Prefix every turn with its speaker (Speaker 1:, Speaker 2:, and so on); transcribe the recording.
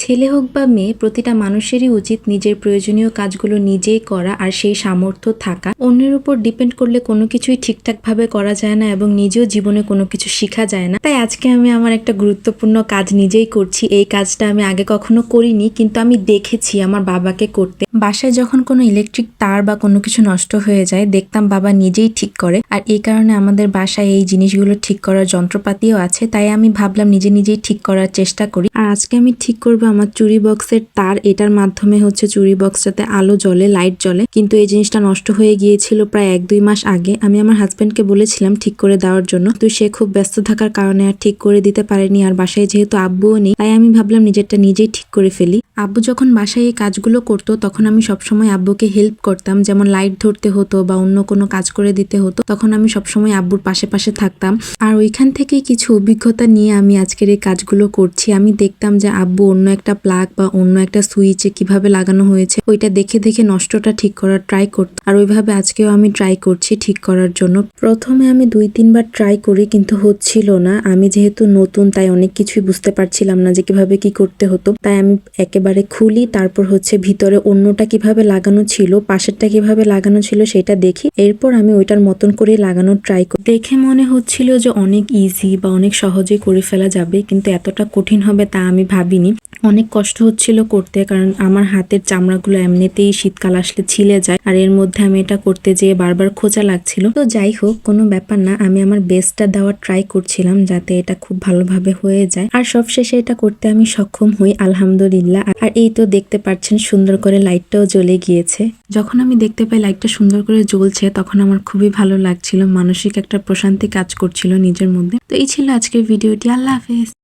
Speaker 1: ছেলে হোক বা মেয়ে, প্রতিটা মানুষেরই উচিত নিজের প্রয়োজনীয় কাজগুলো নিজেই করা আর সেই সামর্থ্য থাকা। অন্যের উপর ডিপেন্ড করলে কোনো কিছুই ঠিকঠাক ভাবে করা যায় না এবং নিজেও জীবনে কোনো কিছু শেখা যায় না। তাই আজকে আমি আমার একটা গুরুত্বপূর্ণ কাজ নিজেই করছি। এই কাজটা আমি আগে কখনো করিনি, কিন্তু আমি দেখেছি আমার বাবাকে করতে। বাসায় যখন কোনো ইলেকট্রিক তার বা কোনো কিছু নষ্ট হয়ে যায়, দেখতাম বাবা নিজেই ঠিক করে। আর এই কারণে আমাদের বাসায় এই জিনিসগুলো ঠিক করার যন্ত্রপাতিও আছে। তাই আমি ভাবলাম নিজেই ঠিক করার চেষ্টা করি। আর আজকে আমি ঠিক করবো আমার চুরি বক্সের তার। এটার মাধ্যমে হচ্ছে চুরি বক্সটাতে আলো জ্বলে, লাইট জ্বলে। কিন্তু এই জিনিসটা নষ্ট হয়ে গিয়েছিল প্রায় 1-2 মাস আগে। আমি আমার হাজবেন্ডকে বলেছিলাম ঠিক করে দেওয়ার জন্য, তো সে খুব ব্যস্ত থাকার কারণে আর ঠিক করে দিতে পারেনি। আর বাসায় যেহেতু আব্বুও নেই, তাই আমি ভাবলাম নিজেরটা নিজেই ঠিক করে ফেলি। আব্বু যখন বাসায় এই কাজগুলো করতো তখন আমি সবসময় আব্বুকে হেল্প করতাম, যেমন লাইট ধরতে হতো বা অন্য কোনো কাজ করে দিতে হতো, তখন আমি সবসময় আব্বুর পাশে থাকতাম। আর ওইখান থেকেই কিছু অভিজ্ঞতা নিয়ে আমি আজকের এই কাজগুলো করছি। আমি দেখতাম যে আব্বু অন্য একটা প্লাগ বা অন্য একটা সুইচে কিভাবে লাগানো হয়েছে ওইটা দেখে নষ্টটা ঠিক করার ট্রাই করতাম। আর ওইভাবে আজকেও আমি ট্রাই করছি ঠিক করার জন্য। প্রথমে আমি 2-3 বার ট্রাই করি, কিন্তু হচ্ছিল না। আমি যেহেতু নতুন, তাই অনেক কিছুই বুঝতে পারছিলাম না যে কিভাবে কি করতে হতো। তাই আমি একেবারে খুলি, তারপর হচ্ছে ভিতরে অন্যটা কিভাবে লাগানো ছিল, পাশেরটা কিভাবে লাগানো ছিল সেটা দেখি। এরপর আমি ওইটার মতন করে লাগানোর ট্রাই করি। দেখে মনে হচ্ছিল যে অনেক ইজি বা অনেক সহজে করে ফেলা যাবে, কিন্তু এতটা কঠিন হবে তা আমি ভাবিনি। অনেক কষ্ট হচ্ছিল করতে, কারণ আমার হাতের চামড়াগুলো এমনিতেই শীতকাল আসলে ছিলে যায়। আর এর মধ্যে আমি এটা করতে যেয়ে বারবার খোঁচা লাগছিল। তো যাই হোক, কোনো ব্যাপার না। আমি আমার বেস্টটা দেওয়ার ট্রাই করছিলাম যাতে এটা খুব ভালোভাবে হয়ে যায়। আর সবশেষে এটা করতে আমি সক্ষম হই, আলহামদুলিল্লাহ। আর এই তো দেখতে পাচ্ছেন সুন্দর করে লাইটটাও জ্বলে গিয়েছে। যখন আমি দেখতে পাই লাইটটা সুন্দর করে জ্বলছে, তখন আমার খুবই ভালো লাগছিল। মানসিক একটা প্রশান্তি কাজ করছিল নিজের মধ্যে। তো এই ছিল আজকের ভিডিওটি। আল্লাহ হাফেজ।